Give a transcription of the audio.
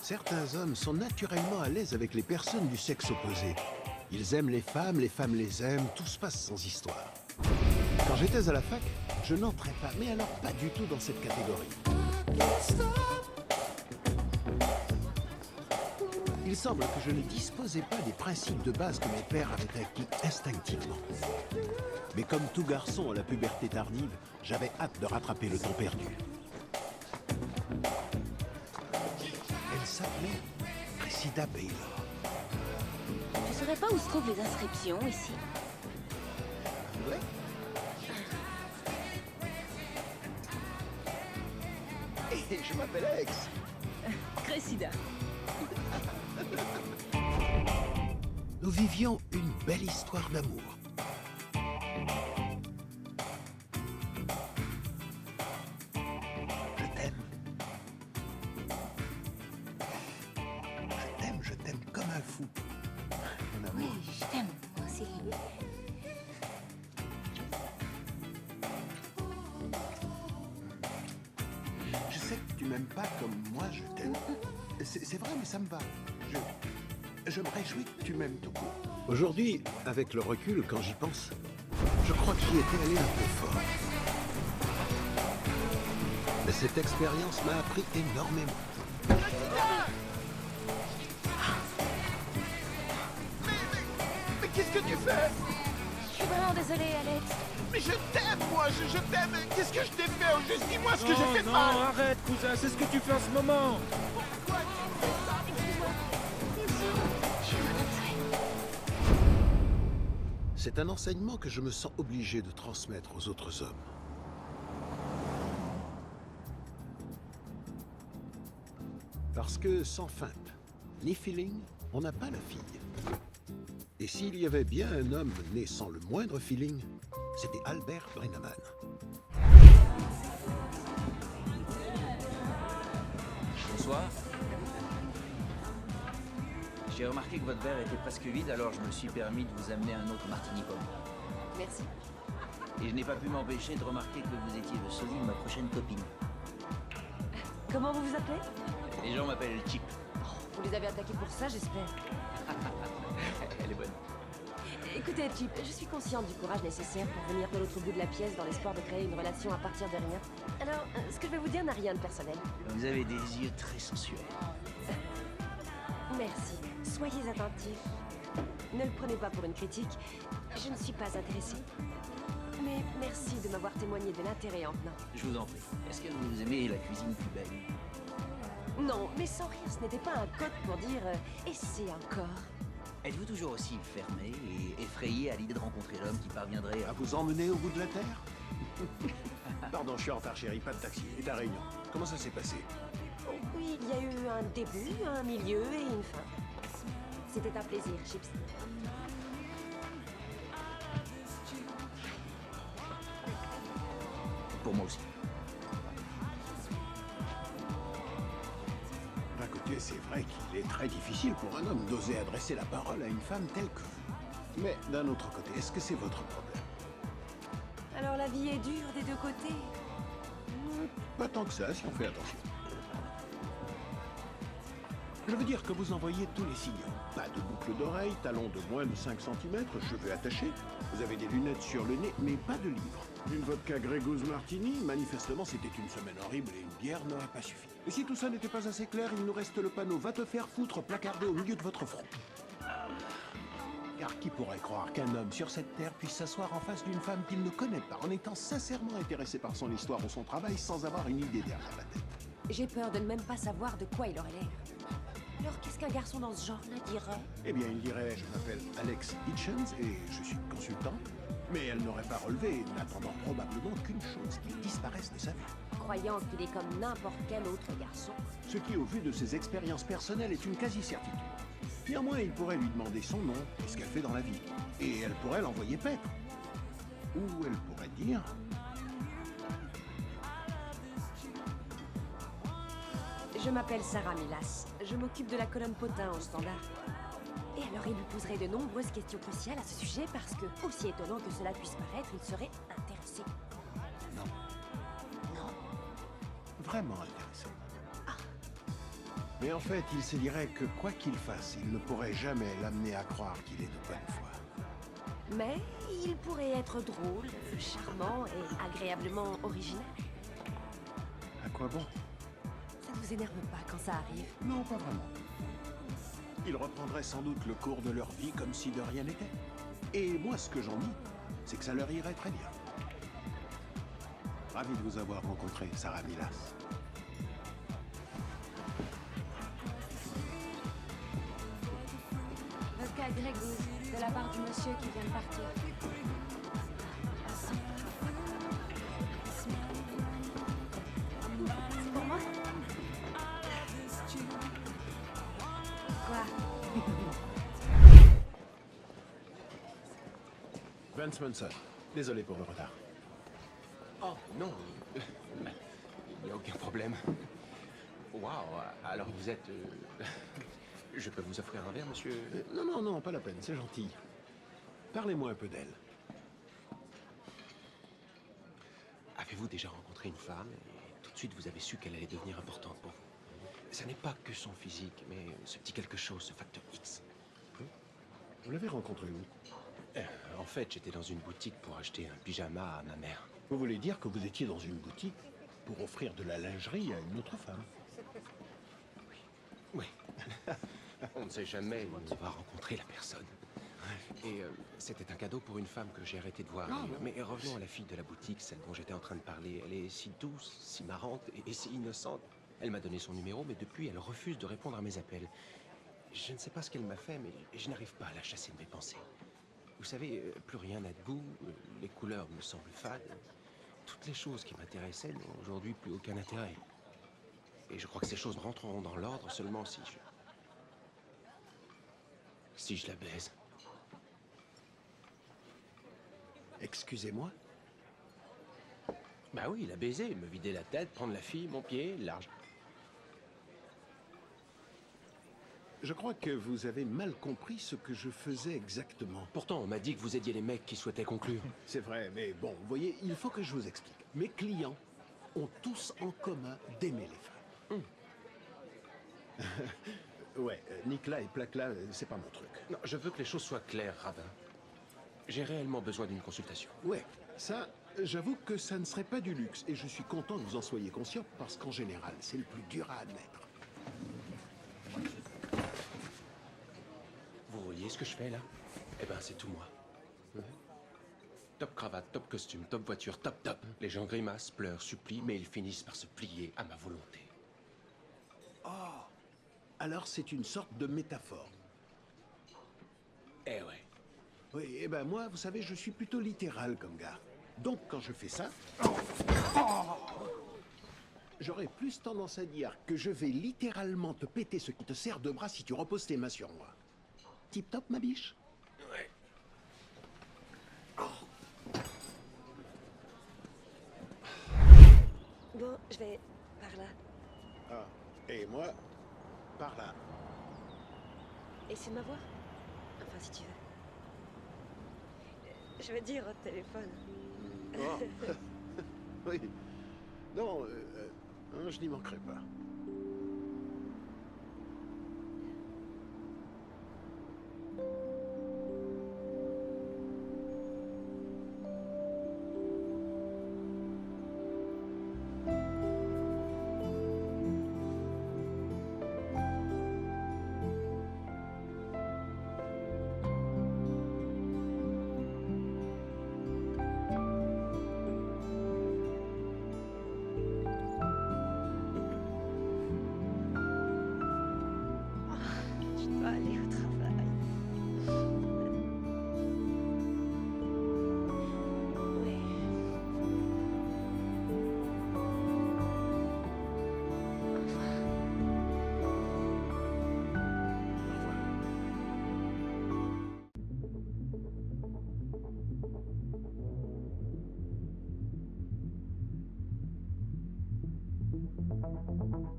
Certains hommes sont naturellement à l'aise avec les personnes du sexe opposé. Ils aiment les femmes les aiment, tout se passe sans histoire. Quand j'étais à la fac, je n'entrais pas, mais alors pas du tout dans cette catégorie. Il semble que je ne disposais pas des principes de base que mes pères avaient acquis instinctivement. Mais comme tout garçon à la puberté tardive, j'avais hâte de rattraper le temps perdu. Elle s'appelait Cressida Baylor. Je saurais pas où se trouvent les inscriptions ici. Ouais. Et je m'appelle Alex. Cressida. Nous vivions une belle histoire d'amour. Je t'aime. Je t'aime comme un fou. Mon amour. Oui, je t'aime, moi aussi. Je sais que tu m'aimes pas comme moi je t'aime. C'est vrai, mais ça me va. Je me réjouis que tu m'aimes tout court. Aujourd'hui, avec le recul, quand j'y pense, je crois que j'y étais allé un peu fort. Mais cette expérience m'a appris énormément. Mais qu'est-ce que tu fais? Je suis vraiment désolée, Alex. Mais je t'aime, moi, je t'aime. Qu'est-ce que je t'ai fait au juste? Dis-moi ce que j'ai fait de Non, mal. arrête, cousin, c'est ce que tu fais en ce moment. C'est un enseignement que je me sens obligé de transmettre aux autres hommes. Parce que sans feinte, ni feeling, on n'a pas la fille. Et s'il y avait bien un homme né sans le moindre feeling, c'était Albert Brenneman. Bonsoir. J'ai remarqué que votre verre était presque vide, alors je me suis permis de vous amener un autre martini pomme. Merci. Et je n'ai pas pu m'empêcher de remarquer que vous étiez le sosie de ma prochaine copine. Comment vous vous appelez? Les gens m'appellent Chip. Vous les avez attaqués pour ça, j'espère. Elle est bonne. Écoutez, Chip, je suis consciente du courage nécessaire pour venir de l'autre bout de la pièce dans l'espoir de créer une relation à partir de rien. Alors, ce que je vais vous dire n'a rien de personnel. Vous avez des yeux très sensuels. Merci. Soyez attentifs. Ne le prenez pas pour une critique. Je ne suis pas intéressée. Mais merci de m'avoir témoigné de l'intérêt en venant. Je vous en prie. Est-ce que vous aimez la cuisine cubaine? Non, mais sans rire, ce n'était pas un code pour dire et c'est encore. Êtes-vous toujours aussi fermé et effrayé à l'idée de rencontrer l'homme qui parviendrait À vous emmener au bout de la terre? Pardon, je suis en retard, chérie, pas de taxi. Et ta réunion, comment ça s'est passé? Oui, il y a eu un début, un milieu et une fin. C'était un plaisir, Chips. Pour moi aussi. D'un côté, c'est vrai qu'il est très difficile pour un homme d'oser adresser la parole à une femme telle que vous. Mais d'un autre côté, est-ce que c'est votre problème? Alors la vie est dure des deux côtés. Pas tant que ça, si on fait attention. Je veux dire que vous envoyez tous les signaux. Pas de boucle d'oreille, talons de moins de 5 cm, cheveux attachés. Vous avez des lunettes sur le nez, mais pas de livre. Une vodka Grey Goose Martini, manifestement c'était une semaine horrible et une bière n'aurait pas suffi. Et si tout ça n'était pas assez clair, il nous reste le panneau « Va te faire foutre » placardé au milieu de votre front. Car qui pourrait croire qu'un homme sur cette terre puisse s'asseoir en face d'une femme qu'il ne connaît pas, en étant sincèrement intéressé par son histoire ou son travail, sans avoir une idée derrière la tête? J'ai peur de ne même pas savoir de quoi il aurait l'air. Alors qu'est-ce qu'un garçon dans ce genre-là dirait? Eh bien, il dirait « Je m'appelle Alex Hitchens et je suis consultant ». Mais elle n'aurait pas relevé, n'attendant probablement qu'une chose, qu'il disparaisse de sa vie. Croyant qu'il est comme n'importe quel autre garçon. Ce qui, au vu de ses expériences personnelles, est une quasi-certitude. Néanmoins, il pourrait lui demander son nom et ce qu'elle fait dans la vie. Et elle pourrait l'envoyer paître. Ou elle pourrait dire... Je m'appelle Sarah Milas. Je m'occupe de la colonne Potin au Standard. Et alors il lui poserait de nombreuses questions cruciales à ce sujet parce que, aussi étonnant que cela puisse paraître, il serait intéressé. Non. Non? Vraiment intéressé. Mais en fait, il se dirait que quoi qu'il fasse, il ne pourrait jamais l'amener à croire qu'il est de bonne foi. Mais il pourrait être drôle, charmant et agréablement original. À quoi bon? Ça ne vous énerve pas quand ça arrive? Non, pas vraiment. Ils reprendraient sans doute le cours de leur vie comme si de rien n'était. Et moi, ce que j'en dis, c'est que ça leur irait très bien. Ravi de vous avoir rencontré, Sarah Milas. Vodka Grégouze, de la part du monsieur qui vient de partir. C'est pour moi? Quoi? Vance Munson, désolé pour le retard. Oh, non. Il n'y a aucun problème. Waouh, alors vous êtes... Je peux vous offrir un verre, monsieur? Non, pas la peine, c'est gentil. Parlez-moi un peu d'elle. Avez-vous déjà rencontré une femme et tout de suite vous avez su qu'elle allait devenir importante pour vous? Ce n'est pas que son physique, mais ce petit quelque chose, ce facteur X. Vous l'avez rencontrée où? En fait, j'étais dans une boutique pour acheter un pyjama à ma mère. Vous voulez dire que vous étiez dans une boutique pour offrir de la lingerie à une autre femme? Oui. On ne sait jamais où on va rencontrer la personne. Et c'était un cadeau pour une femme que j'ai arrêté de voir. Mais revenons à la fille de la boutique, celle dont j'étais en train de parler. Elle est si douce, si marrante et si innocente. Elle m'a donné son numéro, mais depuis, elle refuse de répondre à mes appels. Je ne sais pas ce qu'elle m'a fait, mais je n'arrive pas à la chasser de mes pensées. Vous savez, plus rien n'a de goût, les couleurs me semblent fades. Toutes les choses qui m'intéressaient n'ont aujourd'hui plus aucun intérêt. Et je crois que ces choses rentreront dans l'ordre seulement si je la baise. Excusez-moi? Bah oui, la baiser, me vider la tête, prendre la fille, mon pied, large. Je crois que vous avez mal compris ce que je faisais exactement. Pourtant, on m'a dit que vous aidiez les mecs qui souhaitaient conclure. C'est vrai, mais bon, vous voyez, il faut que je vous explique. Mes clients ont tous en commun d'aimer les femmes. Ouais, Nicolas et Placla, c'est pas mon truc. Non, je veux que les choses soient claires, Rabbin. J'ai réellement besoin d'une consultation. Ouais, ça, j'avoue que ça ne serait pas du luxe, et je suis content que vous en soyez conscient, parce qu'en général, c'est le plus dur à admettre. Vous voyez ce que je fais, là? Eh ben, c'est tout moi. Top cravate, top costume, top voiture, top top. Les gens grimacent, pleurent, supplient, mais ils finissent par se plier à ma volonté. Alors c'est une sorte de métaphore. Eh ouais. Oui, eh ben moi, vous savez, je suis plutôt littéral comme gars. Donc quand je fais ça... J'aurais plus tendance à dire que je vais littéralement te péter ce qui te sert de bras si tu reposes tes mains sur moi. Tip top, ma biche? Ouais. Bon, je vais par là. Ah, et moi, par là. Et c'est ma voix? Enfin, si tu veux. Je veux dire au téléphone. Oh. Oui. Non, je n'y manquerai pas. Je dois aller au travail. Oui. Au revoir. Au revoir.